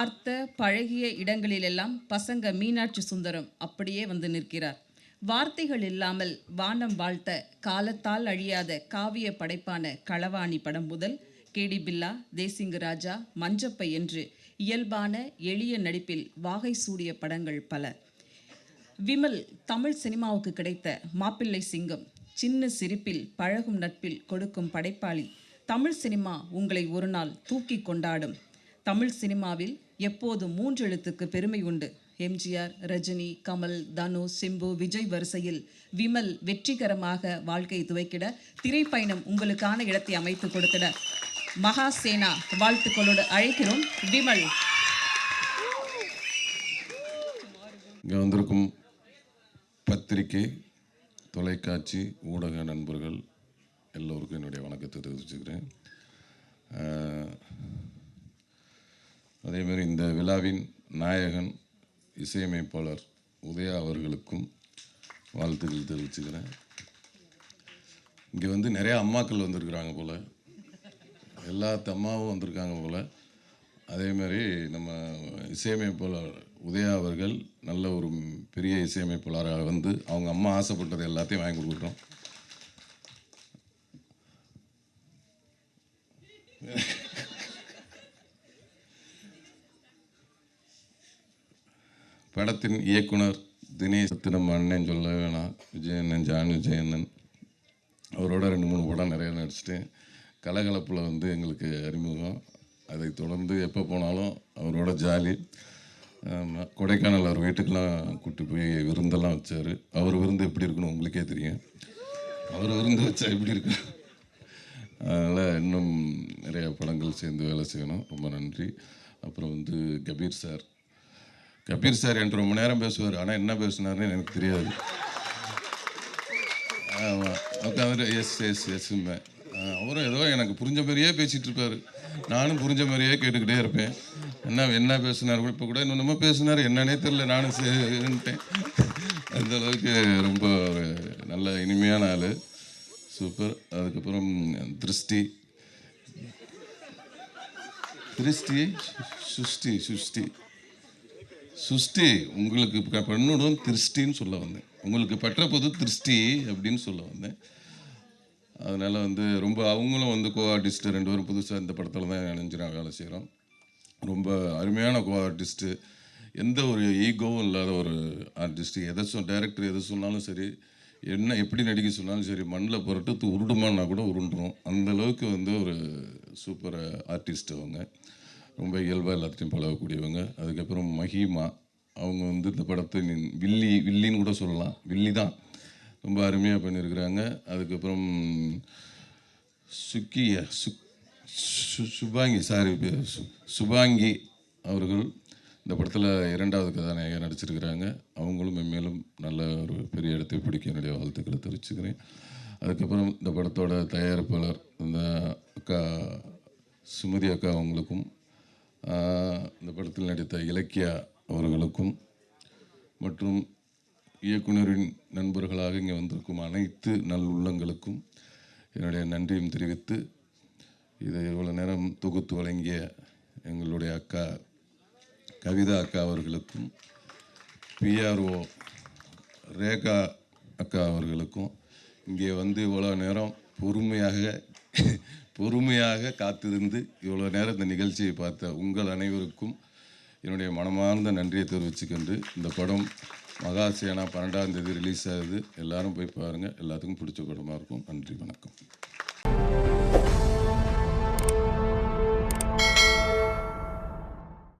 பார்த்த பழகிய இடங்களிலெல்லாம் பசங்க மீனாட்சி சுந்தரம் அப்படியே வந்து நிற்கிறார். வார்த்தைகள் இல்லாமல் வானம் வாழ்த்த காலத்தால் அழியாத காவிய படைப்பான களவாணி படம் முதல் கேடி பில்லா, தேசிங்கு ராஜா, மஞ்சப்பை என்று இயல்பான எளிய நடிப்பில் வாகை சூடிய படங்கள் பல. விமல் தமிழ் சினிமாவுக்கு கிடைத்த மாப்பிள்ளை சிங்கம். சின்ன சிரிப்பில் பழகும் நட்பில் கொடுக்கும் படைப்பாளி. தமிழ் சினிமா உங்களை ஒரு நாள் தூக்கி கொண்டாடும். தமிழ் சினிமாவில் எப்போது 3 எழுத்துக்கு பெருமை உண்டு. எம்ஜிஆர், ரஜினி, கமல், தனு, சிம்பு, விஜய் வரிசையில் விமல் வெற்றிகரமாக வாழ்க்கை துவைக்கிட திரைப்பயணம் உங்களுக்கான இடத்தை அமைத்து கொடுத்திட மகாசேனா வாழ்த்துக்களோடு அழைக்கிறோம் விமல். இங்கே வந்திருக்கும் பத்திரிகை, தொலைக்காட்சி, ஊடக நண்பர்கள் எல்லோருக்கும் என்னுடைய வணக்கத்தை தெரிவிச்சுக்கிறேன். அதேமாதிரி இந்த விழாவின் நாயகன் இசையமைப்பாளர் உதயா அவர்களுக்கும் வாழ்த்துக்கள் தெரிவிச்சுக்கிறேன். இங்கே வந்து நிறையா அம்மாக்கள் வந்திருக்கிறாங்க போல், எல்லா அம்மாவும் வந்திருக்காங்க போல். அதேமாதிரி நம்ம இசையமைப்பாளர் உதயா அவர்கள் நல்ல ஒரு பெரிய இசையமைப்பாளராக வந்து அவங்க அம்மா ஆசைப்பட்டது எல்லாத்தையும் வாங்கி கொடுக்குறோம். படத்தின் இயக்குனர் தினேஷ், நம்ம அண்ணன் சொல்ல வேணாம், விஜயண்ணன், ஜான் விஜயண்ணன் அவரோட 2-3 படம் நிறைய நடிச்சிட்டேன். கலகலப்பில் வந்து எங்களுக்கு அறிமுகம். அதை தொடர்ந்து எப்போ போனாலும் அவரோட ஜாலி. கொடைக்கானல் அவர் வீட்டுக்கெலாம் கூட்டி போய் விருந்தெல்லாம் வச்சார். அவர் விருந்து எப்படி இருக்குன்னு உங்களுக்கே தெரியும். அவர் விருந்து வச்சா எப்படி இருக்கு. அதனால் இன்னும் நிறைய படங்கள் சேர்ந்து வேலை செய்யணும். ரொம்ப நன்றி. அப்புறம் வந்து கபீர் சார் என்கிட்ட ரொம்ப நேரம் பேசுவார். ஆனால் என்ன பேசுனார்னு எனக்கு தெரியாது. ஆமாம், உட்காந்துட்டு எஸ்ம்பேன். அவரும் ஏதோ எனக்கு புரிஞ்ச மாதிரியே பேசிகிட்டு இருப்பார். நானும் புரிஞ்ச மாதிரியே கேட்டுக்கிட்டே இருப்பேன். என்ன பேசுனார். இப்போ கூட இன்னொன்றுமா பேசுனார், என்னன்னே தெரியல. நானும் சரின்ட்டேன். அந்த அளவுக்கு ரொம்ப ஒரு நல்ல இனிமையான ஆள். சூப்பர். அதுக்கப்புறம் சுஷ்டி உங்களுக்கு பெண்ணுடன் திருஷ்டின்னு சொல்ல வந்தேன். உங்களுக்கு பெற்ற போது திருஷ்டி அப்படின்னு சொல்ல வந்தேன். அதனால் வந்து ரொம்ப அவங்களும் வந்து கோ ஆர்டிஸ்ட்டு 2 பேரும் புதுசாக இந்த படத்தில் தான் நினைஞ்சிடும் வேலை செய்கிறோம். ரொம்ப அருமையான கோ ஆர்டிஸ்ட்டு, எந்த ஒரு ஈகோவும் இல்லாத ஒரு ஆர்டிஸ்ட்டு. டைரக்டர் எதை சொன்னாலும் சரி, என்ன எப்படி நடிக்க சொன்னாலும் சரி, மண்ணில் புரட்டு உருடுமான்னா கூட உருண்டுரும். அந்தளவுக்கு வந்து ஒரு சூப்பர் ஆர்டிஸ்ட் அவங்க. ரொம்ப இயல்பாக எல்லாத்தையும் பழகக்கூடியவங்க. அதுக்கப்புறம் மஹிமா, அவங்க வந்து இந்த படத்தை வில்லின்னு கூட சொல்லலாம், வில்லி தான். ரொம்ப அருமையாக பண்ணியிருக்கிறாங்க. அதுக்கப்புறம் சுபாங்கி அவர்கள் இந்த படத்தில் 2வது கதாநாயகர் நடிச்சிருக்கிறாங்க. அவங்களும் மேலும் நல்ல ஒரு பெரிய இடத்தை பிடிக்க என்னுடைய வாழ்த்துக்களை தெரிவிச்சுக்கிறேன். அதுக்கப்புறம் இந்த படத்தோட தயாரிப்பாளர் இந்த அக்கா சுமதி அக்கா அவங்களுக்கும், இந்த படத்தில் நடித்த இலக்கியா அவர்களுக்கும், மற்றும் இயக்குனரின் நண்பர்களாக இங்கே வந்திருக்கும் அனைத்து நல்லுள்ளங்களுக்கும் என்னுடைய நன்றியும் தெரிவித்து, இதை இவ்வளோ நேரம் தொகுத்து வழங்கிய எங்களுடைய அக்கா கவிதா அக்கா அவர்களுக்கும், PRO ரேகா அக்கா அவர்களுக்கும், இங்கே வந்து இவ்வளோ நேரம் பொறுமையாக காத்திருந்து இவ்வளோ நேரம் இந்த நிகழ்ச்சியை பார்த்த உங்கள் அனைவருக்கும் என்னுடைய மனமார்ந்த நன்றியை தெரிவிச்சுக்கொண்டு, இந்த படம் மகாசேனா 12ஆம் தேதி ரிலீஸ் ஆகுது. எல்லோரும் போய் பாருங்கள். எல்லாத்துக்கும் பிடிச்ச படமாக இருக்கும். நன்றி, வணக்கம்.